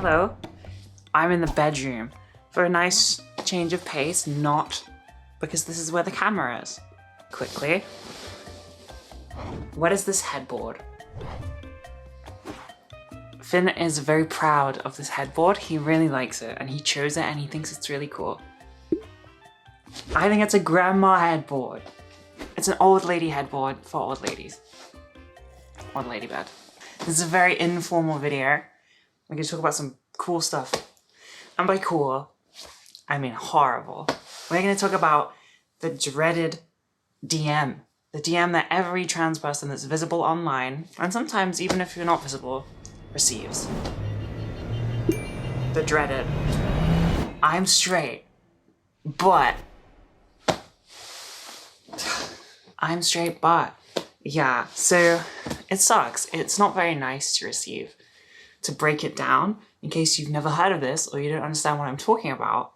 hello, I'm in the bedroom for a nice change of pace, not because this is where the camera is. Quickly. What is this headboard? Finn is very proud of this headboard. He really likes it and he chose it and he thinks it's really cool. I think it's a grandma headboard. It's an old lady headboard for old ladies. Old lady bed. This is a very informal video. We're gonna talk about some cool stuff. And by cool, I mean horrible. We're gonna talk about the dreaded DM. The DM that every trans person that's visible online, and sometimes even if you're not visible, receives. The dreaded, I'm straight, but. I'm straight, but. Yeah, so it sucks. It's not very nice to receive. To break it down, in case you've never heard of this or you don't understand what I'm talking about,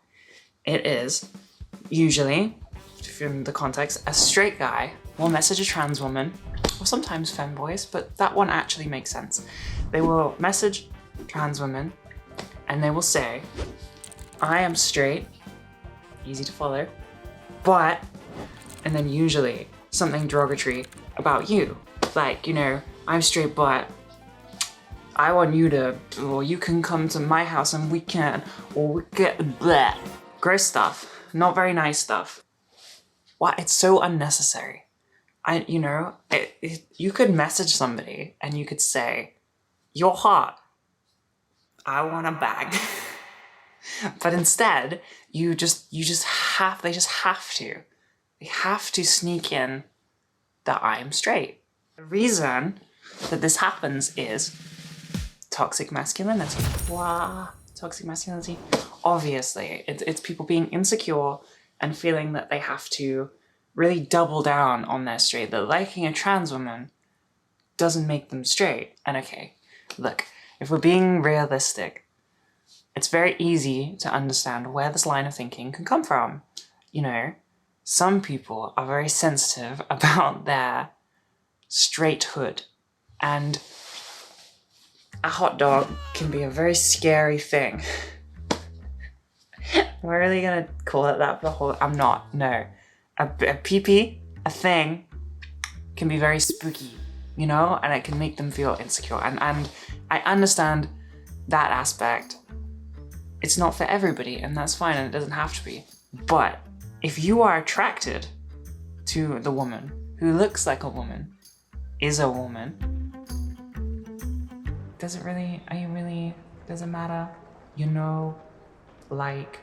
it is usually, from the context, a straight guy will message a trans woman, or sometimes femboys, but that one actually makes sense. They will message trans women and they will say, I am straight, easy to follow, but, and then usually something derogatory about you. Like, you know, I'm straight, but I want you to, or you can come to my house and we can, or we get bleh. Gross stuff, not very nice stuff. What? It's so unnecessary. You could message somebody and you could say, you're hot, I want a bag. But instead, they just have to sneak in that I'm straight. The reason that this happens is toxic masculinity. Wow, toxic masculinity. Obviously, it's people being insecure and feeling that they have to really double down on their straight, that liking a trans woman doesn't make them straight. And okay, look, if we're being realistic, it's very easy to understand where this line of thinking can come from. You know, some people are very sensitive about their straighthood, and a hot dog can be a very scary thing. We're really gonna call it that for the whole, I'm not, no. A pee-pee, a thing, can be very spooky, you know, and it can make them feel insecure. And I understand that aspect. It's not for everybody, and that's fine, and it doesn't have to be. But if you are attracted to the woman who looks like a woman, is a woman, does it matter? You know, like,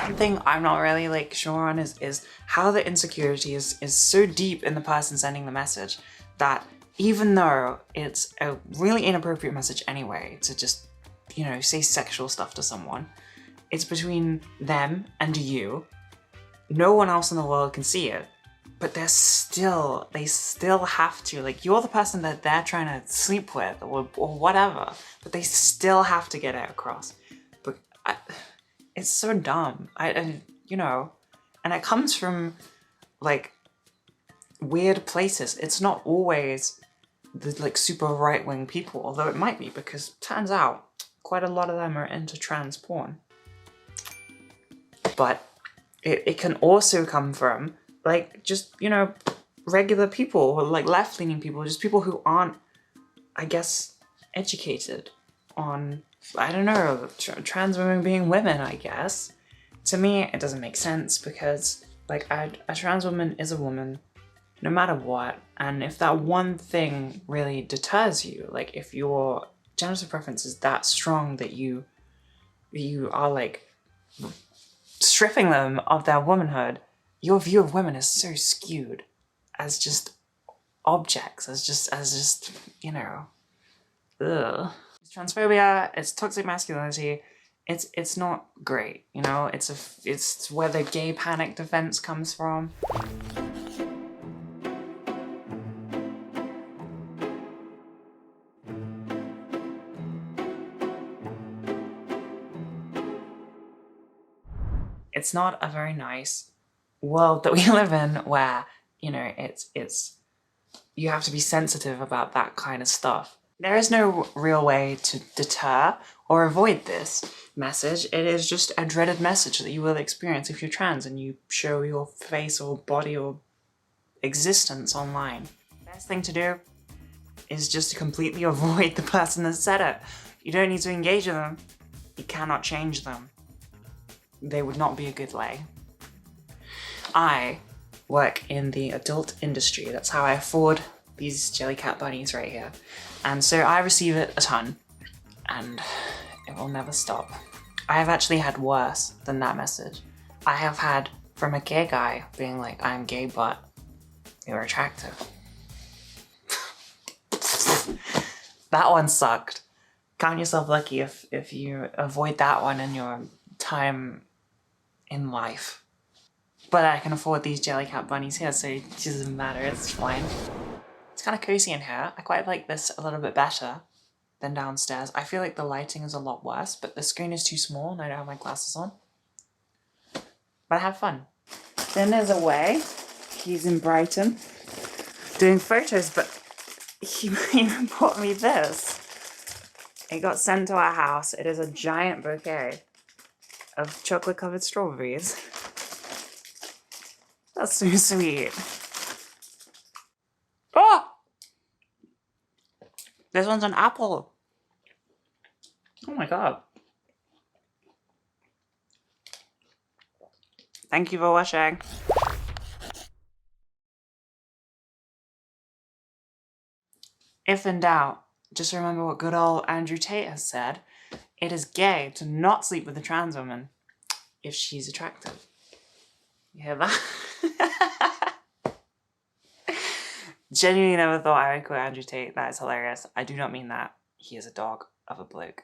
one thing I'm not really like sure on is how the insecurity is so deep in the person sending the message that even though it's a really inappropriate message anyway to just, you know, say sexual stuff to someone, it's between them and you. No one else in the world can see it, but they still have to, like, you're the person that they're trying to sleep with or whatever, but they still have to get it across. But it's so dumb. You know, and it comes from like weird places. It's not always the like super right-wing people, although it might be, because turns out quite a lot of them are into trans porn. But it can also come from like just, you know, regular people, or like left-leaning people, just people who aren't, I guess, educated on, I don't know, trans women being women, I guess. To me, it doesn't make sense because, like, a trans woman is a woman no matter what. And if that one thing really deters you, like if your genital preference is that strong that you are like stripping them of their womanhood, your view of women is so skewed as just objects, as just, you know, ugh. It's transphobia, it's toxic masculinity, it's not great, you know, it's where the gay panic defense comes from. It's not a very nice world that we live in where, you know, you have to be sensitive about that kind of stuff. There is no real way to deter or avoid this message. It is just a dreaded message that you will experience if you're trans and you show your face or body or existence online. The best thing to do is just to completely avoid the person that said it. You don't need to engage with them. You cannot change them. They would not be a good lay. I work in the adult industry. That's how I afford these Jellycat bunnies right here. And so I receive it a ton, and it will never stop. I have actually had worse than that message. I have had from a gay guy being like, I'm gay, but you're attractive. That one sucked. Count yourself lucky if you avoid that one in your time in life. But I can afford these Jellycat bunnies here, so it doesn't matter, it's fine. It's kind of cozy in here. I quite like this a little bit better than downstairs. I feel like the lighting is a lot worse, but the screen is too small and I don't have my glasses on. But I have fun. Then there's a way. He's in Brighton doing photos, but he even bought me this. It got sent to our house. It is a giant bouquet of chocolate-covered strawberries. That's so sweet. Oh! This one's an apple. Oh my god. Thank you for watching. If in doubt, just remember what good old Andrew Tate has said. It is gay to not sleep with a trans woman if she's attractive. You hear that? Genuinely never thought I would quote Andrew Tate. That is hilarious. I do not mean that. He is a dog of a bloke.